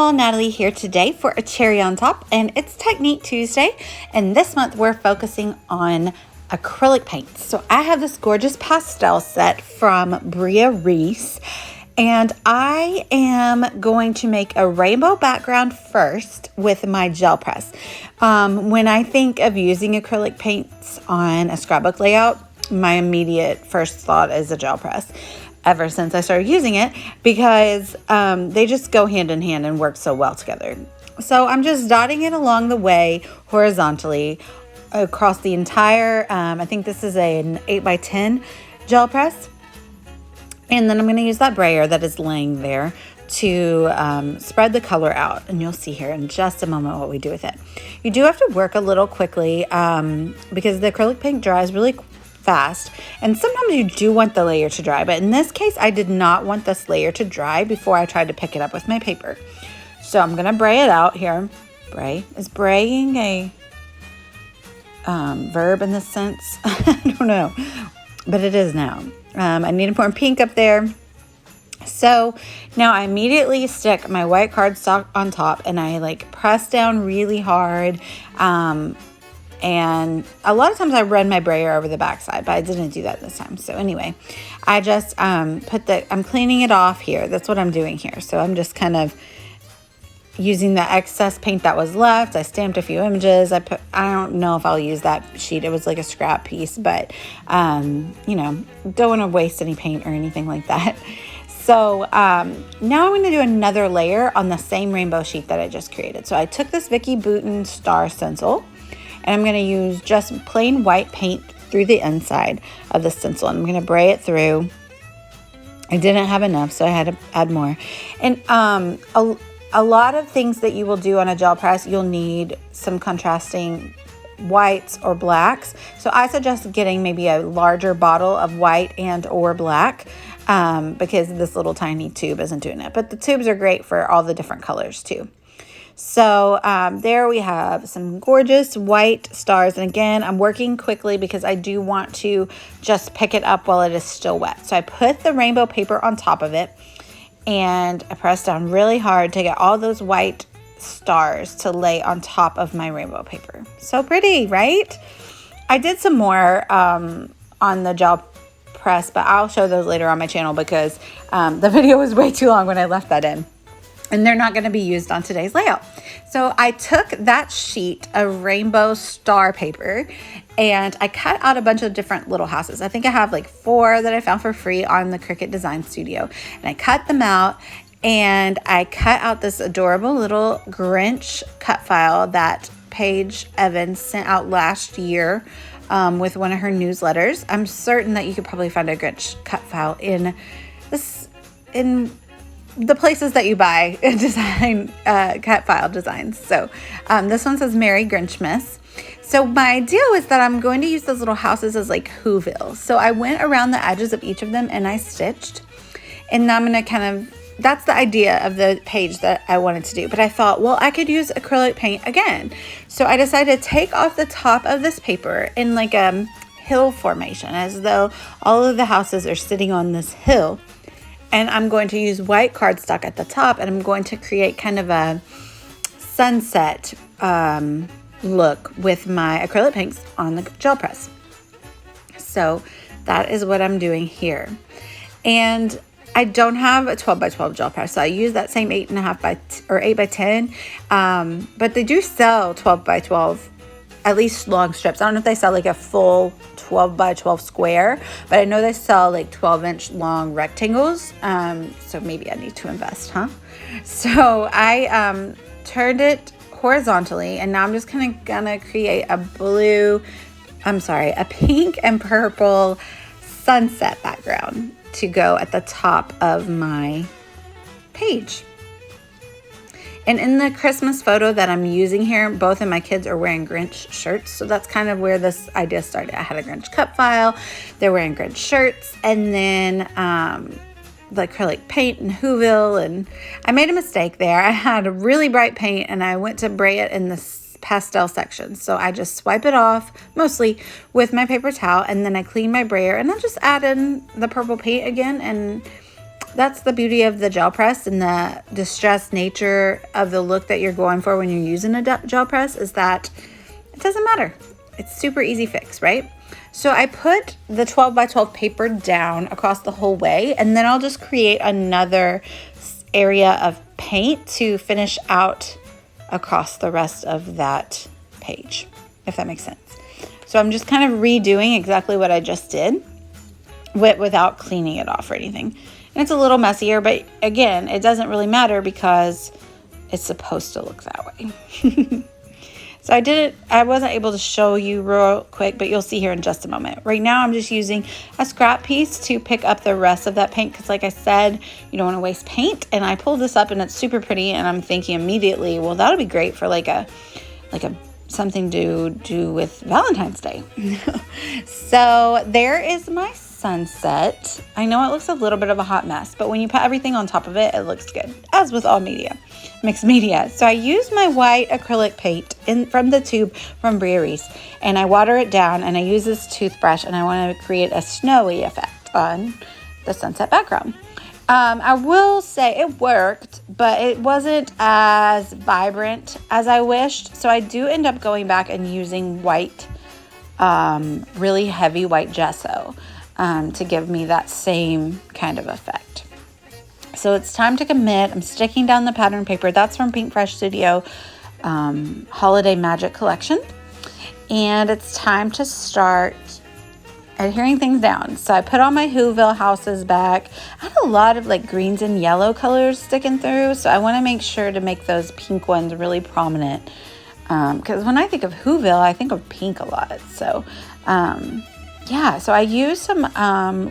y'all, Natalie here today for a cherry on top, and it's Technique Tuesday, and this month we're focusing on acrylic paints. So I have this gorgeous pastel set from Bria Reese, and I am going to make a rainbow background first with my gel press. When I think of using acrylic paints on a scrapbook layout, my immediate first thought is a gel press. Ever since I started using it, because they just go hand in hand and work so well together. So I'm just dotting it along the way horizontally across the entire, I think this is an 8x10 gel press. And then I'm going to use that brayer that is laying there to spread the color out. And you'll see here in just a moment what we do with it. You do have to work a little quickly because the acrylic paint dries really fast, and sometimes you do want the layer to dry, but in this case I did not want this layer to dry before I tried to pick it up with my paper. So I'm gonna bray it out here. Bray, is braying a verb in this sense? I don't know, but it is now. I need more pink up there. So now I immediately stick my white cardstock on top, and I press down really hard. And a lot of times I run my brayer over the backside, but I didn't do that this time. So anyway, I just I'm cleaning it off here. That's what I'm doing here. So I'm just kind of using the excess paint that was left. I stamped a few images. I don't know if I'll use that sheet. It was like a scrap piece, but you know, don't want to waste any paint or anything like that. So now I'm going to do another layer on the same rainbow sheet that I just created. So I took this Vicky Bouton star stencil, and I'm going to use just plain white paint through the inside of the stencil. And I'm going to bray it through. I didn't have enough, so I had to add more. And a lot of things that you will do on a gel press, you'll need some contrasting whites or blacks. So I suggest getting maybe a larger bottle of white and or black because this little tiny tube isn't doing it. But the tubes are great for all the different colors too. So there we have some gorgeous white stars. And again, I'm working quickly because I do want to just pick it up while it is still wet. So I put the rainbow paper on top of it, and I press down really hard to get all those white stars to lay on top of my rainbow paper. So pretty, right? I did some more on the gel press, but I'll show those later on my channel because the video was way too long when I left that in. And they're not going to be used on today's layout. So I took that sheet of rainbow star paper and I cut out a bunch of different little houses. I think I have 4 that I found for free on the Cricut Design Studio. And I cut them out, and I cut out this adorable little Grinch cut file that Paige Evans sent out last year with one of her newsletters. I'm certain that you could probably find a Grinch cut file in the places that you buy design cut file designs. So this one says Merry Grinchmas. So my idea was that I'm going to use those little houses as Whoville. So I went around the edges of each of them and I stitched. And now I'm going to that's the idea of the page that I wanted to do. But I thought, well, I could use acrylic paint again. So I decided to take off the top of this paper in a hill formation, as though all of the houses are sitting on this hill. And I'm going to use white cardstock at the top, and I'm going to create kind of a sunset look with my acrylic paints on the gel press. So that is what I'm doing here. And I don't have a 12x12 gel press, so I use that same 8x10. But they do sell 12x12, at least long strips. I don't know if they sell a full 12x12 square, but I know they sell 12-inch long rectangles. So maybe I need to invest, huh? So I turned it horizontally, and now I'm just gonna create a pink and purple sunset background to go at the top of my page. And in the Christmas photo that I'm using here, both of my kids are wearing Grinch shirts. So that's kind of where this idea started. I had a Grinch cut file. They're wearing Grinch shirts. And then the acrylic paint and Whoville. And I made a mistake there. I had a really bright paint and I went to bray it in this pastel section. So I just swipe it off, mostly with my paper towel. And then I clean my brayer. And I'll just add in the purple paint again. And that's the beauty of the gel press and the distressed nature of the look that you're going for when you're using a gel press, is that it doesn't matter. It's super easy fix, right? So I put the 12 by 12 paper down across the whole way, and then I'll just create another area of paint to finish out across the rest of that page, if that makes sense. So I'm just kind of redoing exactly what I just did without cleaning it off or anything. And it's a little messier, but again, it doesn't really matter because it's supposed to look that way. So I wasn't able to show you real quick, but you'll see here in just a moment. Right now, I'm just using a scrap piece to pick up the rest of that paint because, like I said, you don't want to waste paint. And I pulled this up and it's super pretty, and I'm thinking immediately, well, that'll be great for like a something to do with Valentine's Day. So there is my sunset. I know it looks a little bit of a hot mess, but when you put everything on top of it, it looks good, as with all mixed media. So I use my white acrylic paint from the tube from Bria Reese, and I water it down, and I use this toothbrush, and I want to create a snowy effect on the sunset background. I will say it worked, but it wasn't as vibrant as I wished. So I do end up going back and using white, really heavy white gesso to give me that same kind of effect. So it's time to commit. I'm sticking down the pattern paper. That's from Pink Fresh Studio Holiday Magic Collection. And it's time to start adhering things down. So I put all my Whoville houses back. I had a lot of like greens and yellow colors sticking through, so I want to make sure to make those pink ones really prominent, because when I think of Whoville, I think of pink a lot. So yeah, so I used some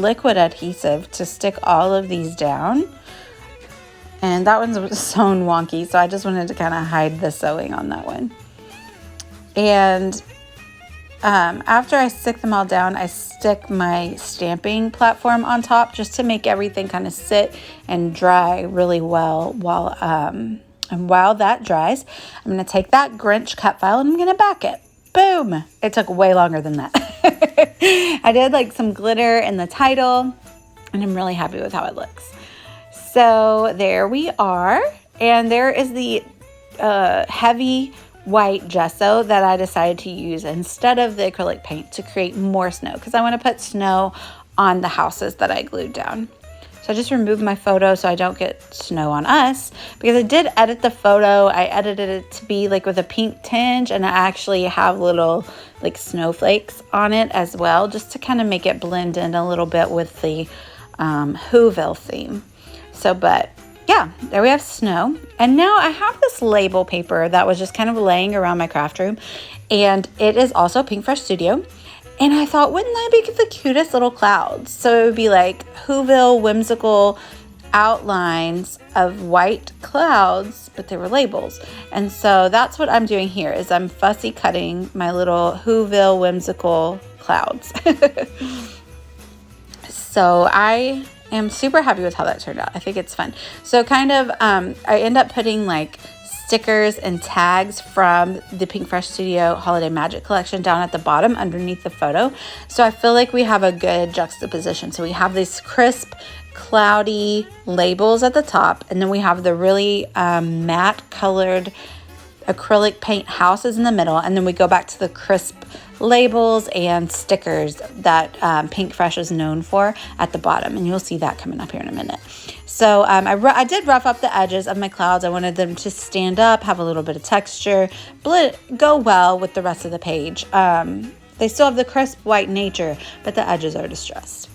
liquid adhesive to stick all of these down, and that one's sewn wonky, so I just wanted to kind of hide the sewing on that one. And after I stick them all down, I stick my stamping platform on top just to make everything kind of sit and dry really well. While that dries, I'm going to take that Grinch cut file and I'm going to back it. Boom! It took way longer than that. I did like some glitter in the title, and I'm really happy with how it looks. So there we are. And there is the heavy white gesso that I decided to use instead of the acrylic paint to create more snow, because I want to put snow on the houses that I glued down. So I just removed my photo so I don't get snow on us, because I did edit the photo. I edited it to be like with a pink tinge, and I actually have little like snowflakes on it as well, just to kind of make it blend in a little bit with the Whoville theme. So, but yeah, there we have snow. And now I have this label paper that was just kind of laying around my craft room, and it is also Pink Fresh Studio. And I thought, wouldn't that be the cutest little clouds? So it would be like Whoville whimsical outlines of white clouds, but they were labels. And so that's what I'm doing here, is I'm fussy cutting my little Whoville whimsical clouds. So I am super happy with how that turned out. I think it's fun. So kind of, I end up putting like stickers and tags from the Pink Fresh Studio Holiday Magic Collection down at the bottom underneath the photo. So I feel like we have a good juxtaposition. So we have these crisp, cloudy labels at the top, and then we have the really matte colored acrylic paint houses in the middle, and then we go back to the crisp labels and stickers that Pink Fresh is known for at the bottom, and you'll see that coming up here in a minute. So I did rough up the edges of my clouds. I wanted them to stand up, have a little bit of texture, go well with the rest of the page. They still have the crisp white nature, but the edges are distressed.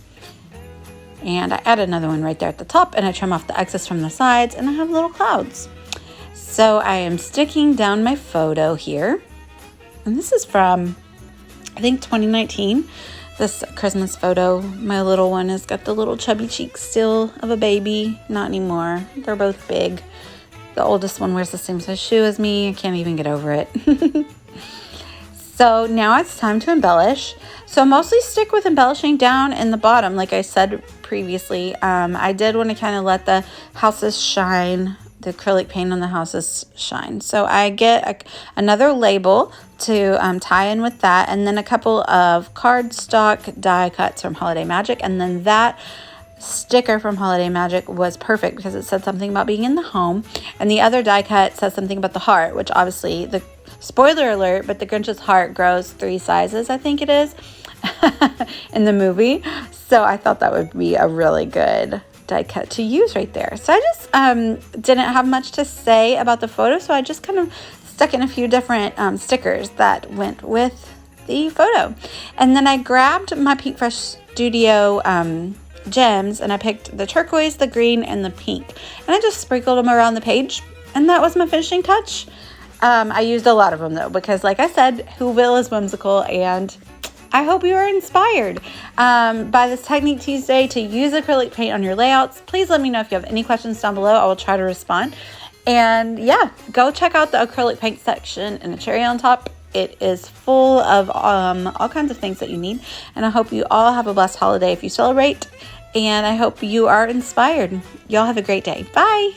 And I add another one right there at the top, and I trim off the excess from the sides, and I have little clouds. So I am sticking down my photo here, and this is from, I think, 2019. This Christmas photo, my little one has got the little chubby cheeks still of a baby. Not anymore. They're both big. The oldest one wears the same size shoe as me. I can't even get over it. So now it's time to embellish. So mostly stick with embellishing down in the bottom, like I said previously. I did want to kind of let the houses shine, the acrylic paint on the houses shine. So I get another label to tie in with that, and then a couple of cardstock die cuts from Holiday Magic, and then that sticker from Holiday Magic was perfect because it said something about being in the home, and the other die cut says something about the heart, which obviously, the spoiler alert, but the Grinch's heart grows 3 sizes, I think it is, in the movie. So I thought that would be a really good die cut to use right there. So I just didn't have much to say about the photo, so I just kind of stuck in a few different stickers that went with the photo. And then I grabbed my Pink Fresh Studio gems, and I picked the turquoise, the green, and the pink, and I just sprinkled them around the page, and that was my finishing touch. I used a lot of them though, because like I said, Whoville is whimsical, and I hope you are inspired by this Technique Tuesday to use acrylic paint on your layouts. Please let me know if you have any questions down below. I will try to respond. And yeah, go check out the acrylic paint section in the cherry on top. It is full of all kinds of things that you need. And I hope you all have a blessed holiday if you celebrate. And I hope you are inspired. Y'all have a great day. Bye.